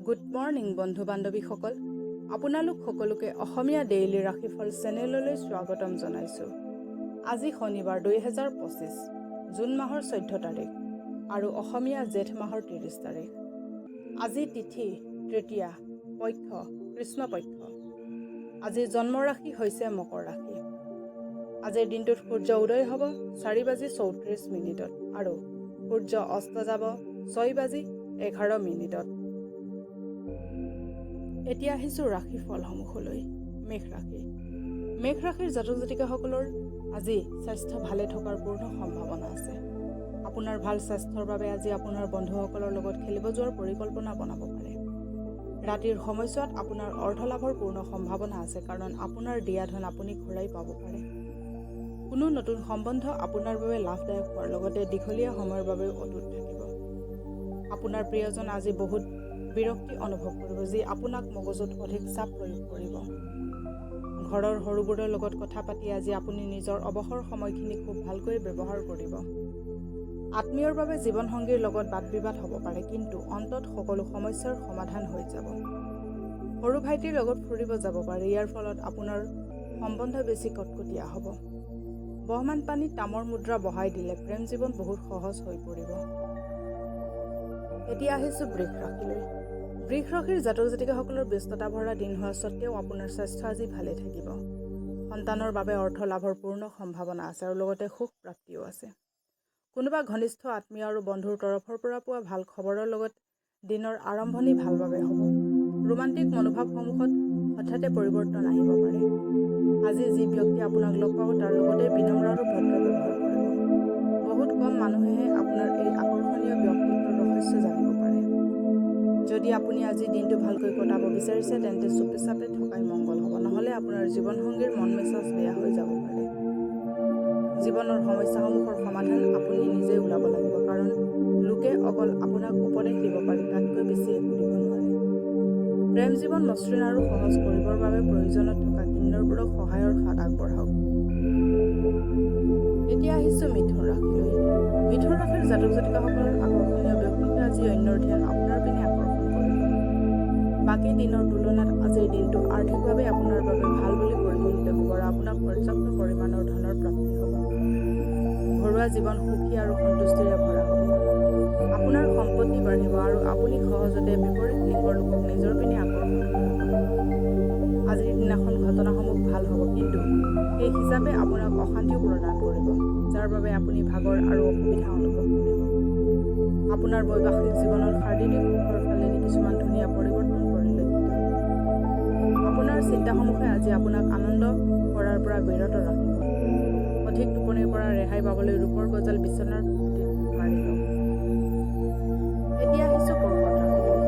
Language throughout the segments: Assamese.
গুড মৰ্ণিং বন্ধু বান্ধৱীসকল, আপোনালোক সকলোকে অসমীয়া ডেইলি ৰাশিফল চেনেললৈ স্বাগতম জনাইছোঁ। আজি শনিবাৰ 2025 জুন মাহৰ 14 তাৰিখ আৰু অসমীয়া জেঠ মাহৰ 30 তাৰিখ। আজি তিথি তৃতীয়া, পক্ষ কৃষ্ণপক্ষ। আজিৰ জন্ম ৰাশি হৈছে মকৰ ৰাশি। আজিৰ দিনটোত সূৰ্য উদয় হ'ব 4:34 আৰু সূৰ্য অস্ত যাব 6:11। এতিয়া আহিছোঁ ৰাশিফলসমূহলৈ। মেষ ৰাশি। মেষ ৰাশিৰ জাতক জাতিকাসকলৰ আজি স্বাস্থ্য ভালে থকাৰ পূৰ্ণ সম্ভাৱনা আছে। আপোনাৰ ভাল স্বাস্থ্যৰ বাবে আজি আপোনাৰ বন্ধুসকলৰ লগত খেলিব যোৱাৰ পৰিকল্পনা বনাব পাৰে। ৰাতিৰ সময়ছোৱাত আপোনাৰ অৰ্থ লাভৰ পূৰ্ণ সম্ভাৱনা আছে, কাৰণ আপোনাৰ দিয়া ধন আপুনি ঘূৰাই পাব পাৰে। কোনো নতুন সম্বন্ধ আপোনাৰ বাবে লাভদায়ক হোৱাৰ লগতে দীঘলীয়া সময়ৰ বাবেও অটুট থাকিব। আপোনাৰ প্ৰিয়জন আজি বহুত বিৰক্তি অনুভৱ কৰিব, যি আপোনাক মগজুত অধিক চাপ প্ৰয়োগ কৰিব। ঘৰৰ সৰুবোৰৰ লগত কথা পাতি আজি আপুনি নিজৰ অৱসৰ সময়খিনি খুব ভালকৈ ব্যৱহাৰ কৰিব। আত্মীয়ৰ বাবে জীৱনসংগীৰ লগত বাদ বিবাদ হ'ব পাৰে, কিন্তু অন্তত সকলো সমস্যাৰ সমাধান হৈ যাব। সৰু ভাইটিৰ লগত ফুৰিব যাব পাৰে, ইয়াৰ ফলত আপোনাৰ সম্বন্ধ বেছি কটকটীয়া হ'ব। বহমান পানীত তামৰ মুদ্ৰা বহাই দিলে প্ৰেম জীৱন বহুত সহজ হৈ পৰিব। এতিয়া আহিছোঁ বৃষ ৰাশিলৈ। বৃষ ৰাশিৰ জাতক জাতিকাসকলৰ ব্যস্ততা ভৰা দিন হোৱা স্বত্বেও আপোনাৰ স্বাস্থ্য আজি ভালে থাকিব। সন্তানৰ বাবে অৰ্থ লাভৰ পূৰ্ণ সম্ভাৱনা আছে আৰু লগতে সুখ প্ৰাপ্তিও আছে। কোনোবা ঘনিষ্ঠ আত্মীয় আৰু বন্ধুৰ তৰফৰ পৰা পোৱা ভাল খবৰৰ লগত দিনৰ আৰম্ভণি ভালভাৱে হ'ব। ৰোমান্টিক মনোভাৱসমূহত হঠাতে পৰিৱৰ্তন আহিব পাৰে। আজি যি ব্যক্তি আপোনাক লগ পাব তাৰ লগতে বিনম্ৰ আৰু ভদ্ৰ ব্যৱহাৰ কৰিব। বহুত কম মানুহেহে আপোনাৰ এই আকৰ্ষণীয় ব্যক্তিত্বৰ ৰহস্য জানিব পাৰে। যদি আপুনি আজি দিনটো ভালকৈ কটাব বিচাৰিছে তেন্তে চুপে চাপে থকাই মংগল হ'ব, নহ'লে আপোনাৰ জীৱনসংগীৰ মন মেজাজ বেয়া হৈ যাব পাৰে। জীৱনৰ সমস্যাসমূহৰ সমাধান আপুনি নিজে ওলাব লাগিব, কাৰণ লোকে অকল আপোনাক উপদেশ দিব পাৰে, তাতকৈ বেছি একো দিব নোৱাৰে। প্ৰেম জীৱন মসৃণ আৰু সহজ কৰিবৰ বাবে প্ৰয়োজনত থকা কিন্নৰবোৰক সহায়ৰ হাত আগবঢ়াওক। এতিয়া আহিছোঁ মিথুন ৰাশিলৈ। মিথুন ৰাশিৰ জাতক জাতিকাসকলৰ আকৰ্ষণীয় ব্যক্তিত্ব আজি অন্যৰ ধ্যান আপোনাৰ পিনে আকৰ্ষণ কৰিব। বাকী দিনৰ তুলনাত আজিৰ দিনটো আৰ্থিকভাৱে আপোনাৰ বাবে ভাল বুলি পৰিগণিত হ'ব আৰু আপোনাক পৰ্যাপ্ত পৰিমাণৰ ধনৰ প্ৰাপ্তি হ'ব। ঘৰুৱা জীৱন সুখী আৰু সন্তুষ্টিৰে ভৰা হ'ব। আপোনাৰ সম্পত্তি বাঢ়িব আৰু আপুনি সহজতে বিপৰীত লিংগৰ লোকক নিজৰ পিনে আকৰ্ষণ কৰিব। আজিৰ দিনাখন ঘটনাসমূহ ভাল হ'ব, কিন্তু সেই হিচাপে আপোনাক অশান্তিও প্ৰদান কৰিব, যাৰ বাবে আপুনি ভাগৰ আৰু অসুবিধা অনুভৱ কৰিব। আপোনাৰ বৈবাহিক জীৱনত শাৰীৰিক সুখৰ ফালেদি কিছুমান ধুনীয়া পৰিৱৰ্তন পৰিলক্ষিত হ'ব। আপোনাৰ চিন্তাসমূহে আজি আপোনাক আনন্দ কৰাৰ পৰা বিৰত ৰাখিব। অধিক টোপনিৰ পৰা ৰেহাই পাবলৈ ৰূপৰ গজাল বিচনাৰ মাৰি লওক। এতিয়া আহিছোঁ কৰ্কট ৰাশিলৈ।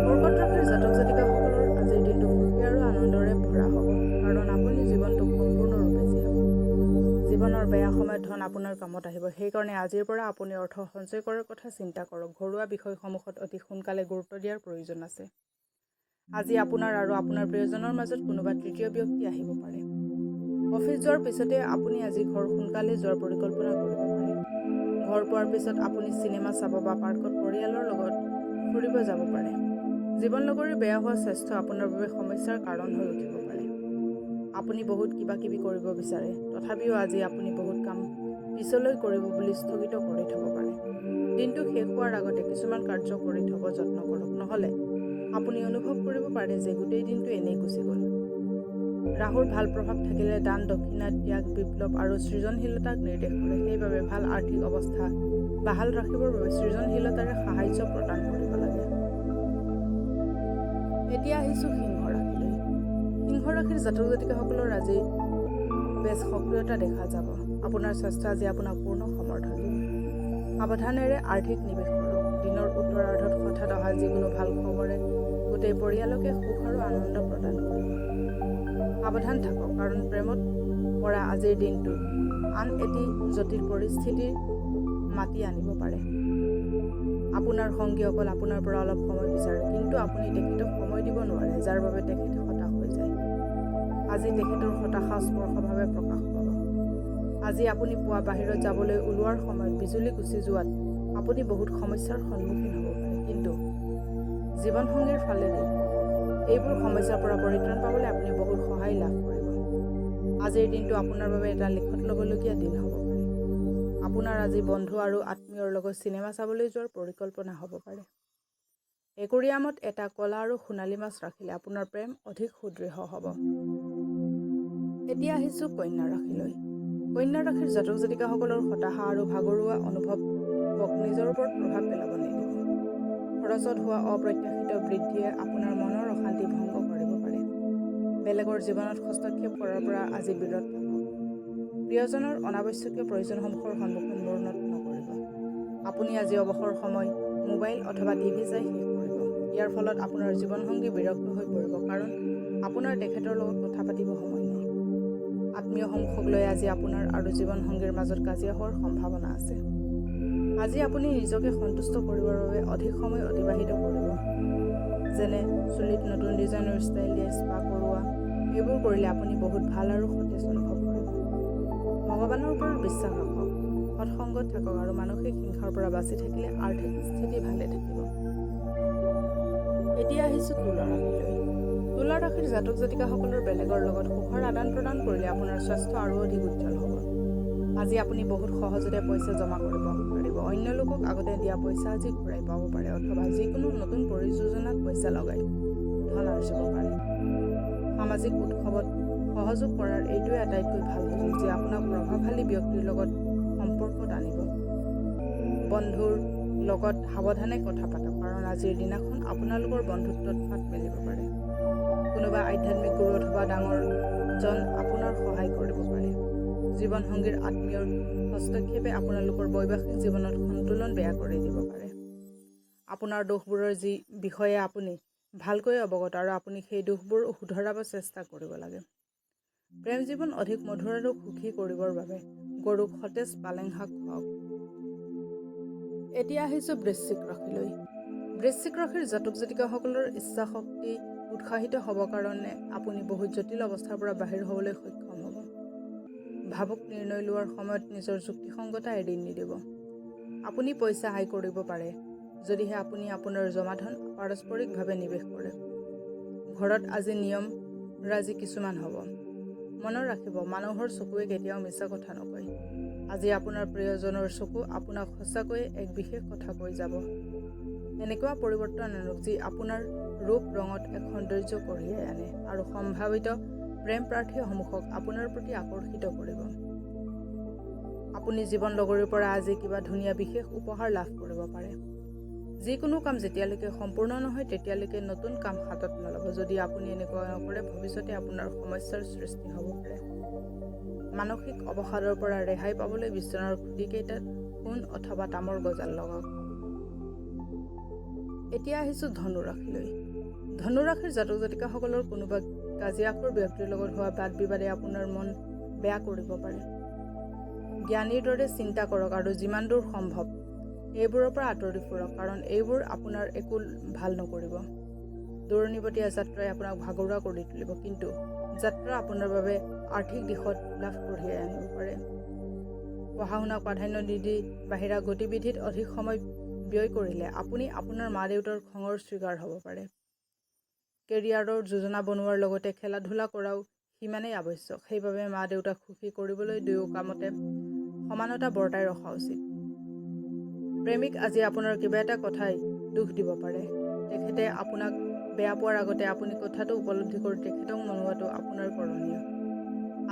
কৰ্কট ৰাশিৰ জাতক জাতিকাসকলৰ আজিৰ দিনটো সুখী আৰু আনন্দৰে ভৰা হ'ব, কাৰণ আপুনি জীৱনটোক সম্পূৰ্ণৰূপে জীয়াব। জীৱনৰ বেয়া সময়ত ধন আপোনাৰ কামত আহিব। সেইকাৰণে আজিৰ পৰা আপুনি অৰ্থ সঞ্চয় কৰাৰ কথা চিন্তা কৰক। ঘৰুৱা বিষয়সমূহত অতি সোনকালে গুৰুত্ব দিয়াৰ প্ৰয়োজন আছে। আজি আপোনাৰ আৰু আপোনাৰ প্ৰিয়জনৰ মাজত কোনোবা তৃতীয় ব্যক্তি আহিব পাৰে। অফিচ যোৱাৰ পিছতে আপুনি আজি ঘৰ সোনকালে যোৱাৰ পৰিকল্পনা কৰিব পাৰে। ঘৰ পোৱাৰ পিছত আপুনি চিনেমা চাব বা পাৰ্কত পৰিয়ালৰ লগত ফুৰিব যাব পাৰে। জীৱননগৰীৰ বেয়া হোৱা স্বাস্থ্য আপোনাৰ বাবে সমস্যাৰ কাৰণ হৈ উঠিব পাৰে। আপুনি বহুত কিবা কিবি কৰিব বিচাৰে, তথাপিও আজি আপুনি বহুত কাম পিছলৈ কৰিব বুলি স্থগিত কৰি থ'ব পাৰে। দিনটো শেষ হোৱাৰ আগতে কিছুমান কাৰ্য কৰি থ'ব যত্ন কৰক, নহ'লে আপুনি অনুভৱ কৰিব পাৰে যে গোটেই দিনটো এনেই গুচি গ'ল। ৰাহুৰ ভাল প্ৰভাৱ থাকিলে দান দক্ষিণা ত্যাগ বিপ্লৱ আৰু সৃজনশীলতাক নিৰ্দেশ কৰে। সেইবাবে ভাল আৰ্থিক অৱস্থা বাহাল ৰাখিবৰ বাবে সৃজনশীলতাৰে সাহায্য প্ৰদান কৰিব লাগে। এতিয়া আহিছোঁ সিংহ ৰাশিলৈ। সিংহ ৰাশিৰ জাতক জাতিকাসকলৰ আজি বেছ সক্ৰিয়তা দেখা যাব। আপোনাৰ স্বাস্থ্য আজি আপোনাক পূৰ্ণ সমৰ্থন দিব। সাৱধানেৰে আৰ্থিক নিৱেশ কৰক। দিনৰ উত্তৰাৰ্ধত হঠাৎ অহা যিকোনো ভাল খবৰে গোটেই পৰিয়ালকে সুখ আৰু আনন্দ প্ৰদান কৰিব। সাৱধান থাকক, কাৰণ প্ৰেমত পৰা আজিৰ দিনটোত আন এটি জটিল পৰিস্থিতিৰ মাতি আনিব পাৰে। আপোনাৰ সংগী অকল আপোনাৰ পৰা অলপ সময় বিচাৰে, কিন্তু আপুনি তেখেতক সময় দিব নোৱাৰে, যাৰ বাবে তেখেত হতাশ হৈ যায়। আজি তেখেতৰ হতাশা স্পৰ্শভাৱে প্ৰকাশ পাব। আজি আপুনি পুৱা বাহিৰত যাবলৈ ওলোৱাৰ সময়ত বিজুলী গুচি যোৱাত আপুনি বহুত সমস্যাৰ সন্মুখীন হ'ব পাৰে, কিন্তু জীৱনসংগীৰ ফালেদি এইবোৰ সমস্যাৰ পৰা পৰিত্ৰাণ পাবলৈ আপুনি বহুত সহায় লাভ কৰিব। আজিৰ দিনটো আপোনাৰ বাবে এটা লিখত ল'বলগীয়া দিন হ'ব পাৰে। আপোনাৰ আজি বন্ধু আৰু আত্মীয়ৰ লগত চিনেমা চাবলৈ যোৱাৰ পৰিকল্পনা হ'ব পাৰে। একুৰিয়ামত এটা ক'লা আৰু সোণালী মাছ ৰাখিলে আপোনাৰ প্ৰেম অধিক সুদৃঢ় হ'ব। এতিয়া আহিছোঁ কন্যা ৰাশিলৈ। কন্যা ৰাশিৰ জাতক জাতিকাসকলৰ হতাশা আৰু ভাগৰুৱা অনুভৱক নিজৰ ওপৰত প্ৰভাৱ পেলাব নিদিব। খৰচত হোৱা অপ্ৰত্যাশিত বৃদ্ধিয়ে আপোনাৰ মনৰ অশান্তি ভংগ কৰিব পাৰে। বেলেগৰ জীৱনত হস্তক্ষেপ কৰাৰ পৰা আজি বিৰত থাকক। প্ৰিয়জনৰ অনাৱশ্যকীয় প্ৰয়োজনসমূহৰ সন্মুখীন মূৰ্ণত নকৰিব। আপুনি আজি অৱসৰ সময় মোবাইল অথবা টিভি চাই শেষ কৰিব। ইয়াৰ ফলত আপোনাৰ জীৱনসংগী বিৰক্ত হৈ পৰিব, কাৰণ আপোনাৰ তেখেতৰ লগত কথা পাতিব সময় নাই। আত্মীয়সমূহক লৈ আজি আপোনাৰ আৰু জীৱনসংগীৰ মাজত কাজিয়া হোৱাৰ সম্ভাৱনা আছে। আজি আপুনি নিজকে সন্তুষ্ট কৰিবৰ বাবে অধিক সময় অতিবাহিত কৰিব, যেনে চুলিত নতুন ডিজাইনৰ ষ্টাইল দিয়া, স্পা কৰোৱা। এইবোৰ কৰিলে আপুনি বহুত ভাল আৰু সতেজ অনুভৱ কৰিব। ভগৱানৰ ওপৰত বিশ্বাস ৰাখক, সৎসংগত থাকক আৰু মানসিক হিংসাৰ পৰা বাচি থাকিলে আৰ্থিক স্থিতি ভালে থাকিব। এতিয়া আহিছোঁ তুলা ৰাশিলৈ। তুলা ৰাশিৰ জাতক জাতিকাসকলৰ বেলেগৰ লগত সুখৰ আদান প্ৰদান কৰিলে আপোনাৰ স্বাস্থ্য আৰু অধিক উজ্জ্বল হ'ব। আজি আপুনি বহুত সহজতে পইচা জমা কৰিব পাৰিব। অন্য লোকক আগতে দিয়া পইচা আজি ঘূৰাই পাব পাৰে, অথবা যিকোনো নতুন পৰিযোজনাত পইচা লগাই ধন আৰ্জিব পাৰে। সামাজিক উৎসৱত সহযোগ কৰাৰ এইটোৱে আটাইতকৈ ভাল সুযোগ, যি আপোনাক প্ৰভাৱশালী ব্যক্তিৰ লগত সম্পৰ্কত আনিব। বন্ধুৰ লগত সাৱধানে কথা পাতক, কাৰণ আজিৰ দিনাখন আপোনালোকৰ বন্ধুত্বত ফাট মেলিব পাৰে। কোনোবা আধ্যাত্মিক গুৰু অথবা ডাঙৰজন আপোনাৰ সহায় কৰিব পাৰে। জীৱনসংগীৰ আত্মীয়ৰ হস্তক্ষেপে আপোনালোকৰ বৈবাহিক জীৱনত সন্তুলন বেয়া কৰি দিব পাৰে। আপোনাৰ দোষবোৰৰ বিষয়ে আপুনি ভালকৈ অৱগত, আৰু আপুনি সেই দোষবোৰ শুধৰাব চেষ্টা কৰিব লাগে। প্ৰেম জীৱন অধিক মধুৰ আৰু সুখী কৰিবৰ বাবে গৰুক সতেজ পালেং শাক খুৱাওক। এতিয়া আহিছোঁ বৃশ্চিক ৰাশিলৈ। বৃশ্চিক ৰাশিৰ জাতক জাতিকাসকলৰ ইচ্ছা শক্তি উৎসাহিত হ'ব কাৰণে আপুনি বহুত জটিল অৱস্থাৰ পৰা বাহিৰ হ'বলৈ সক্ষম হ'ব। ভাবুক নিৰ্ণয় লোৱাৰ সময়ত নিজৰ যুক্তিসংগতা এৰি নিদিব। আপুনি পইচা আয় কৰিব পাৰে যদিহে আপুনি আপোনাৰ জমাধন পাৰস্পৰিকভাৱে নিৱেশ কৰে। ঘৰত আজি নিয়ম ৰাজি কিছুমান হ'ব। মনত ৰাখিব, মানুহৰ চকুৱে কেতিয়াও মিছা কথা নকয়। আজি আপোনাৰ প্ৰিয়জনৰ চকু আপোনাক সঁচাকৈয়ে এক বিশেষ কথা কৈ যাব। এনেকুৱা পৰিৱৰ্তন আনক যি আপোনাৰ ৰূপ ৰঙত এক সৌন্দৰ্য কঢ়িয়াই আনে আৰু সম্ভাৱিত প্ৰেম প্ৰাৰ্থীসমূহক আপোনাৰ প্ৰতি আকৰ্ষিত কৰিব। আপুনি জীৱন লগৰীৰ পৰা আজি কিবা ধুনীয়া বিশেষ উপহাৰ লাভ কৰিব পাৰে। যিকোনো কাম যেতিয়ালৈকে সম্পূৰ্ণ নহয় তেতিয়ালৈকে নতুন কাম হাতত নল'ব। যদি আপুনি এনেকুৱা নকৰে, ভৱিষ্যতে আপোনাৰ সমস্যাৰ সৃষ্টি হ'ব পাৰে। মানসিক অৱসাদৰ পৰা ৰেহাই পাবলৈ বিচনাৰ খুঁটিকেইটাত সোণ অথবা তামৰ গজাল লগাওক। এতিয়া আহিছোঁ ধনু ৰাশিলৈ। ধনু ৰাশিৰ জাতক জাতিকাসকলৰ কোনোবা কাজিয়াখোৰ ব্যক্তিৰ লগত হোৱা বাদ বিবাদে আপোনাৰ মন বেয়া কৰিব পাৰে। জ্ঞানীৰ দৰে চিন্তা কৰক আৰু যিমান দূৰ সম্ভৱ এইবোৰৰ পৰা আঁতৰি ফুৰক, কাৰণ এইবোৰ আপোনাৰ একো ভাল নকৰিব। দূৰণিবতীয়া যাত্ৰাই আপোনাক ভাগৰুৱা কৰি তুলিব, কিন্তু যাত্ৰা আপোনাৰ বাবে আৰ্থিক দিশত লাভ কঢ়িয়াই আনিব পাৰে। পঢ়া শুনাক প্ৰাধান্য নিদি বাহিৰা গতিবিধিত অধিক সময় ব্যয় কৰিলে আপুনি আপোনাৰ মা দেউতাৰ খঙৰ স্বীকাৰ হ'ব পাৰে। কেৰিয়াৰৰ যোজনা বনোৱাৰ লগতে খেলা ধূলা কৰাও সিমানেই আৱশ্যক। সেইবাবে মা দেউতাক সুখী কৰিবলৈ দুয়ো কামতে সমানতা বৰ্তাই ৰখা উচিত। প্ৰেমিক আজি আপোনাৰ কিবা এটা কথাই দুখ দিব পাৰে। তেখেতে আপোনাক বেয়া পোৱাৰ আগতে আপুনি কথাটো উপলব্ধি কৰি তেখেতক মনোৱাটো আপোনাৰ কৰণীয়।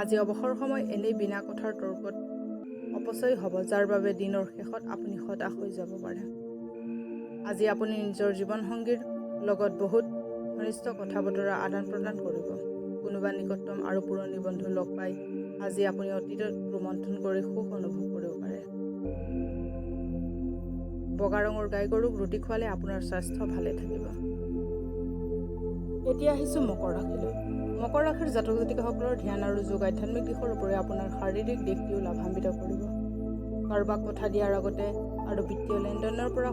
আজি অৱসৰ সময় এনেই বিনা কথাৰ তৰ্কত অপচয় হ'ব, যাৰ বাবে দিনৰ শেষত আপুনি হতাশ হৈ যাব পাৰে। আজি আপুনি নিজৰ জীৱনসংগীৰ লগত বহুত ঘনিষ্ঠ কথা বতৰা আদান প্ৰদান কৰিব। কোনোবা নিকটতম আৰু পুৰণি বন্ধু লগ পাই আজি আপুনি অতীতত ৰোমন্থন কৰি সুখ অনুভৱ কৰিব পাৰে। বগা ৰঙৰ গাই গৰুক ৰুটি খুৱালে আপোনাৰ স্বাস্থ্য ভালে থাকিব। এতিয়া আহিছোঁ মকৰ ৰাশিলৈ। মকৰ ৰাশিৰ জাতক জাতিকাসকলৰ ধ্যান আৰু যোগ আধ্যাত্মিক দিশৰ উপৰিও আপোনাৰ শাৰীৰিক দিশটিও লাভান্বিত কৰিব। কাৰোবাক কথা দিয়াৰ আগতে আৰু বিত্তীয় লেনদেনৰ পৰা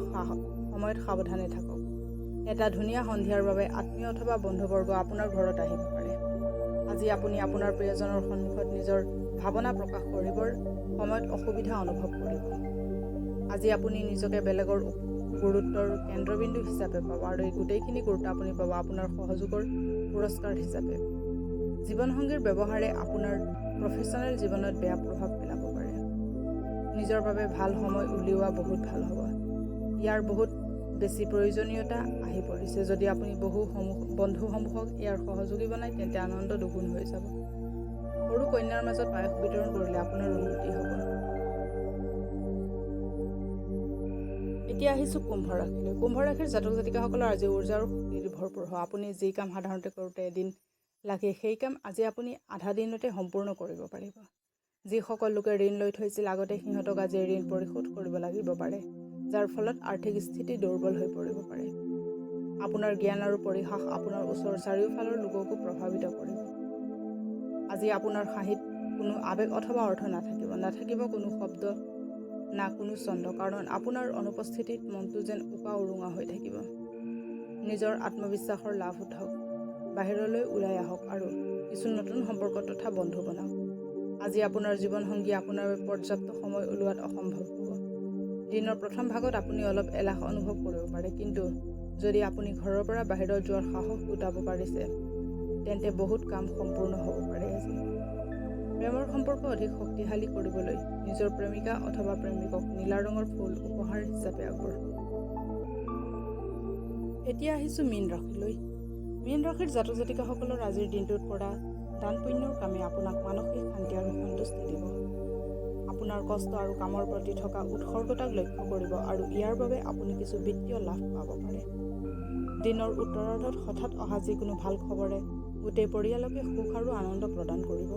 সময়ত সাৱধানে থাকক। এটা ধুনীয়া সন্ধিয়াৰ বাবে আত্মীয় অথবা বন্ধুবৰ্গ আপোনাৰ ঘৰত আহিব পাৰে। আজি আপুনি আপোনাৰ প্ৰিয়জনৰ সন্মুখত নিজৰ ভাৱনা প্ৰকাশ কৰিবৰ সময়ত অসুবিধা অনুভৱ কৰিব। আজি আপুনি নিজকে বেলেগৰ গুৰুত্বৰ কেন্দ্ৰবিন্দু হিচাপে পাব আৰু এই গোটেইখিনি গুৰুত্ব আপুনি পাব আপোনাৰ সহযোগৰ পুৰস্কাৰ হিচাপে। জীৱনসংগীৰ ব্যৱহাৰে আপোনাৰ প্ৰফেশ্যনেল জীৱনত বেয়া প্ৰভাৱ পেলাব পাৰে। নিজৰ বাবে ভাল সময় উলিওৱা বহুত ভাল হ'ব। ইয়াৰ বহুত বেছি প্ৰয়োজনীয়তা আহি পৰিছে। যদি আপুনি বন্ধুসমূহক ইয়াৰ সহযোগী বনায় তেন্তে আনন্দ দুগুণ হৈ যাব। সৰু কন্যাৰ মাজত পায়স বিতৰণ কৰিলে আপোনাৰ উন্নতি হ'ব। এতিয়া আহিছোঁ কুম্ভ ৰাশিলৈ। কুম্ভ ৰাশিৰ জাতক জাতিকাসকলৰ আজি উৰ্জা আৰু শক্তিৰে ভৰপূৰ হ'ব। আপুনি যি কাম সাধাৰণতে কৰোঁতে এদিন লাগে সেই কাম আজি আপুনি আধা দিনতে সম্পূৰ্ণ কৰিব পাৰিব। যিসকল লোকে ঋণ লৈ থৈছিল আগতে সিহঁতক আজি ঋণ পৰিশোধ কৰিব লাগিব পাৰে, যাৰ ফলত আৰ্থিক স্থিতি দুৰ্বল হৈ পৰিব পাৰে। আপোনাৰ জ্ঞান আৰু পৰিসাস আপোনাৰ ওচৰৰ চাৰিওফালৰ লোককো প্ৰভাৱিত কৰিব। আজি আপোনাৰ হাঁহিত কোনো আৱেগ অথবা অৰ্থ নাথাকিব কোনো শব্দ না কোনো ছন্দ, কাৰণ আপোনাৰ অনুপস্থিতিত মনটো যেন উকা উৰুঙা হৈ থাকিব। নিজৰ আত্মবিশ্বাসৰ লাভ উঠাওক, বাহিৰলৈ ওলাই আহক আৰু কিছু নতুন সম্পৰ্ক তথা বন্ধু বনাওক। আজি আপোনাৰ জীৱনসংগী আপোনাৰ বাবে পৰ্যাপ্ত সময় ওলোৱাত অসম্ভৱ হ'ব। দিনৰ প্ৰথম ভাগত আপুনি অলপ এলাহ অনুভৱ কৰিব পাৰে, কিন্তু যদি আপুনি ঘৰৰ পৰা বাহিৰত যোৱাৰ সাহস গোটাব পাৰিছে তেন্তে বহুত কাম সম্পূৰ্ণ হ'ব পাৰে। আজি প্ৰেমৰ সম্পৰ্ক অধিক শক্তিশালী কৰিবলৈ নিজৰ প্ৰেমিকা অথবা প্ৰেমিকক নীলা ৰঙৰ ফুল উপহাৰ হিচাপে আগবঢ়াওক। এতিয়া আহিছোঁ মীন ৰাশিলৈ। মীন ৰাশিৰ জাতক জাতিকাসকলৰ আজিৰ দিনটোত কৰা দান পুণ্যৰ কামে আপোনাক মানসিক শান্তি আৰু সন্তুষ্টি দিব। আপোনাৰ কষ্ট আৰু কামৰ প্ৰতি থকা উৎসৰ্গতাক লক্ষ্য কৰিব আৰু ইয়াৰ বাবে আপুনি কিছু বিত্তীয় লাভ পাব পাৰে। দিনৰ উত্তৰাৰ্ধত হঠাৎ অহা যিকোনো ভাল খবৰে গোটেই পৰিয়ালকে সুখ আৰু আনন্দ প্ৰদান কৰিব।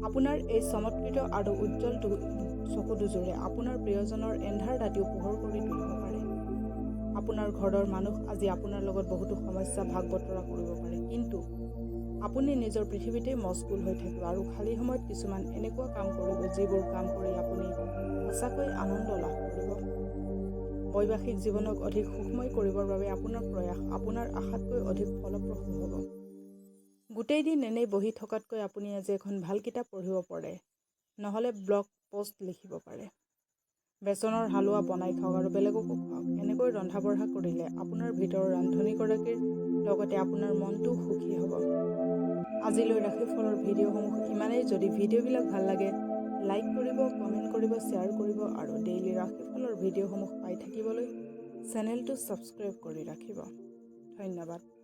আপোনাৰ এই চমৎকৃত আৰু উজ্জ্বল চকু দুযোৰে আপোনাৰ প্ৰিয়জনৰ এন্ধাৰ ৰাতিও পোহৰ কৰি তুলিব পাৰে। আপোনাৰ ঘৰৰ মানুহ আজি আপোনাৰ লগত বহুতো সমস্যা ভাগ বতৰা কৰিব পাৰে, কিন্তু আপুনি নিজৰ পৃথিৱীতে মছগুল হৈ থাকিব আৰু খালী সময়ত কিছুমান এনেকুৱা কাম কৰিব যিবোৰ কাম কৰি আপুনি সঁচাকৈ আনন্দ লাভ কৰিব। বৈবাহিক জীৱনক অধিক সুখময় কৰিবৰ বাবে আপোনাৰ প্ৰয়াস আপোনাৰ আশাতকৈ অধিক ফলপ্ৰসূ হ'ব। গোটেই দিন এনেই বহি থকাতকৈ আপুনি আজি এখন ভাল কিতাপ পঢ়িব পাৰে, নহ'লে ব্লগ পোষ্ট লিখিব পাৰে। বেচনৰ হালোৱা বনাই খাওক আৰু বেলেগকো খুৱাওক। এনেকৈ ৰন্ধা বঢ়া কৰিলে আপোনাৰ ভিতৰৰ ৰান্ধনীগৰাকীৰ লগতে আপোনাৰ মনটোও সুখী হ'ব। আজিলৈ ৰাশিফলৰ ভিডিঅ'সমূহ ইমানেই। যদি ভিডিঅ'বিলাক ভাল লাগে লাইক কৰিব, কমেণ্ট কৰিব, শ্বেয়াৰ কৰিব আৰু ডেইলি ৰাশিফলৰ ভিডিঅ'সমূহ পাই থাকিবলৈ চেনেলটো ছাবস্ক্ৰাইব কৰি ৰাখিব। ধন্যবাদ।